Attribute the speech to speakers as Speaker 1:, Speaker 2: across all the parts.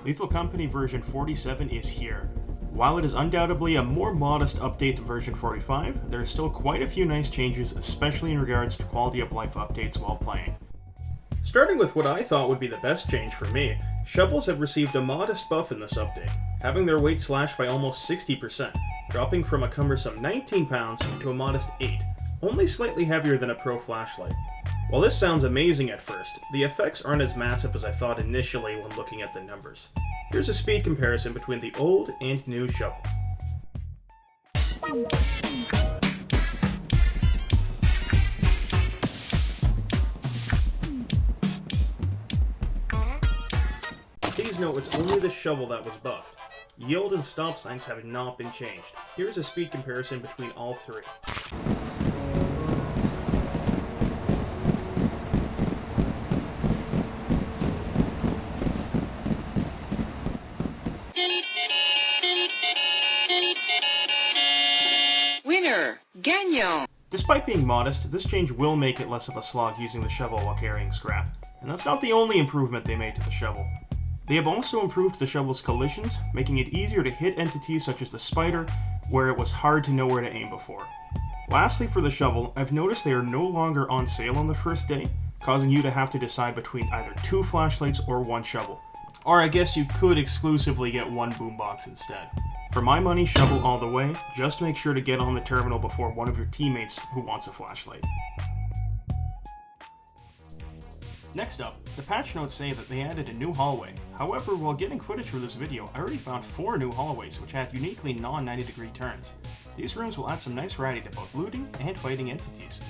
Speaker 1: Lethal Company version 47 is here. While it is undoubtedly a more modest update than version 45, there are still quite a few nice changes, especially in regards to quality of life updates while playing. Starting with what I thought would be the best change for me, shovels have received a modest buff in this update, having their weight slashed by almost 60%, dropping from a cumbersome 19 pounds to a modest 8, only slightly heavier than a pro flashlight. While this sounds amazing at first, the effects aren't as massive as I thought initially when looking at the numbers. Here's a speed comparison between the old and new shovel. Please note it's only the shovel that was buffed. Yield and stop signs have not been changed. Here's a speed comparison between all three.
Speaker 2: Winner, Gagnon!
Speaker 1: Despite being modest, this change will make it less of a slog using the shovel while carrying scrap. And that's not the only improvement they made to the shovel. They have also improved the shovel's collisions, making it easier to hit entities such as the spider, where it was hard to know where to aim before. Lastly, for the shovel, I've noticed they are no longer on sale on the first day, causing you to have to decide between either 2 flashlights or 1 shovel. Or I guess you could exclusively get 1 boombox instead. For my money, shovel all the way, just make sure to get on the terminal before one of your teammates who wants a flashlight. Next up, the patch notes say that they added a new hallway. However, while getting footage for this video, I already found 4 new hallways which had uniquely non-90 degree turns. These rooms will add some nice variety to both looting and fighting entities.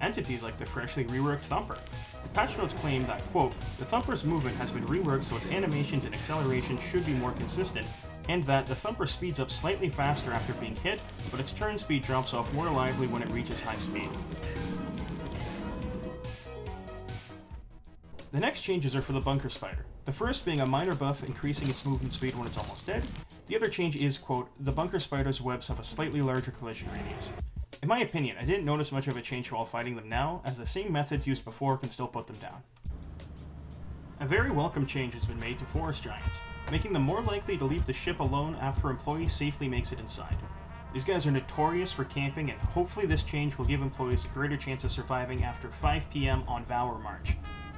Speaker 1: Entities like the freshly reworked Thumper. The patch notes claim that, quote, the Thumper's movement has been reworked so its animations and acceleration should be more consistent, and that the Thumper speeds up slightly faster after being hit, but its turn speed drops off more lively when it reaches high speed. The next changes are for the Bunker Spider. The first being a minor buff increasing its movement speed when it's almost dead. The other change is, quote, the Bunker Spider's webs have a slightly larger collision radius. In my opinion, I didn't notice much of a change while fighting them now, as the same methods used before can still put them down. A very welcome change has been made to Forest Giants, making them more likely to leave the ship alone after employees safely makes it inside. These guys are notorious for camping, and hopefully this change will give employees a greater chance of surviving after 5 PM on Vow or March.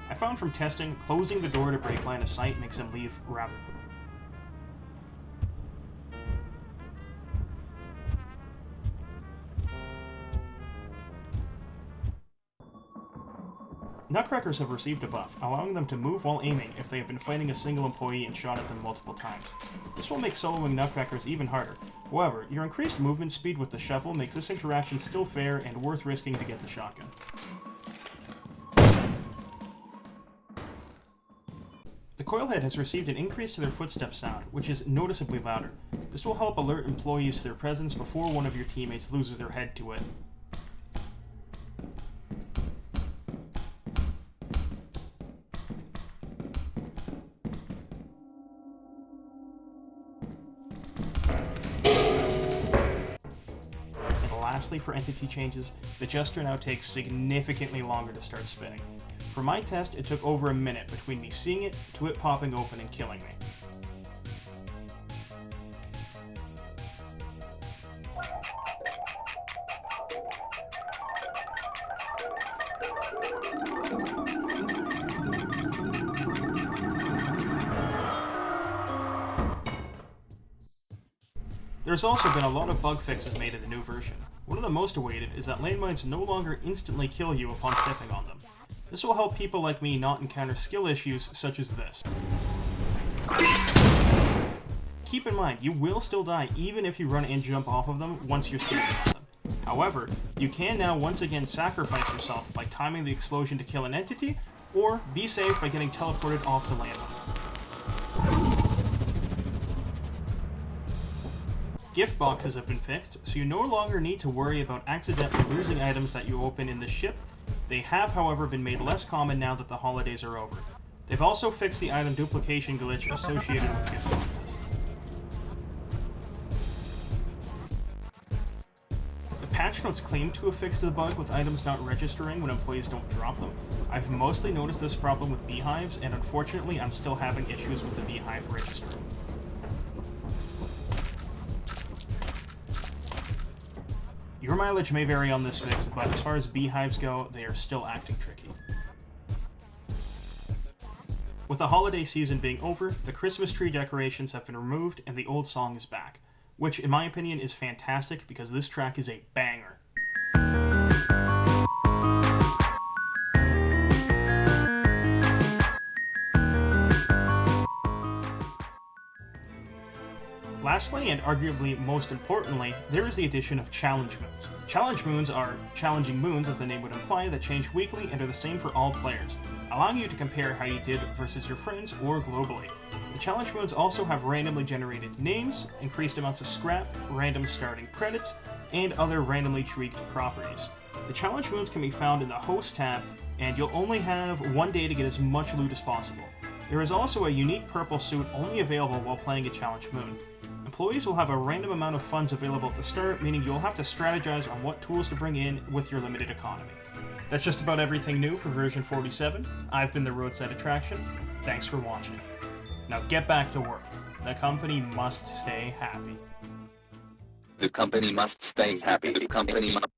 Speaker 1: I found from testing, closing the door to break line of sight makes them leave rather quickly. Nutcrackers have received a buff, allowing them to move while aiming if they have been fighting a single employee and shot at them multiple times. This will make soloing Nutcrackers even harder. However, your increased movement speed with the shovel makes this interaction still fair and worth risking to get the shotgun. The Coilhead has received an increase to their footstep sound, which is noticeably louder. This will help alert employees to their presence before one of your teammates loses their head to it. And lastly, for entity changes, the Jester now takes significantly longer to start spinning. For my test, it took over a minute between me seeing it to it popping open and killing me. There's also been a lot of bug fixes made in the new version. One of the most awaited is that landmines no longer instantly kill you upon stepping on them. This will help people like me not encounter skill issues such as this. Keep in mind, you will still die even if you run and jump off of them once you're standing on them. However, you can now once again sacrifice yourself by timing the explosion to kill an entity, or be saved by getting teleported off the landmine. Gift boxes have been fixed, so you no longer need to worry about accidentally losing items that you open in the ship. They have, however, been made less common now that the holidays are over. They've also fixed the item duplication glitch associated with gift boxes. The patch patch notes claim to have fixed the bug with items not registering when employees don't drop them. I've mostly noticed this problem with beehives, and unfortunately I'm still having issues with the beehive registering. Your mileage may vary on this fix, but as far as beehives go, they are still acting tricky. With the holiday season being over, the Christmas tree decorations have been removed and the old song is back, which in my opinion is fantastic because this track is a banger. Lastly, and arguably most importantly, there is the addition of challenge moons. Challenge moons are challenging moons, as the name would imply, that change weekly and are the same for all players, allowing you to compare how you did versus your friends or globally. The challenge moons also have randomly generated names, increased amounts of scrap, random starting credits, and other randomly tweaked properties. The challenge moons can be found in the host tab, and you'll only have one day to get as much loot as possible. There is also a unique purple suit only available while playing a challenge moon. Employees will have a random amount of funds available at the start, meaning you'll have to strategize on what tools to bring in with your limited economy. That's just about everything new for version 47. I've been the Roadside Attraction. Thanks for watching. Now get back to work. The company must stay happy.
Speaker 3: The company must stay happy. The company must...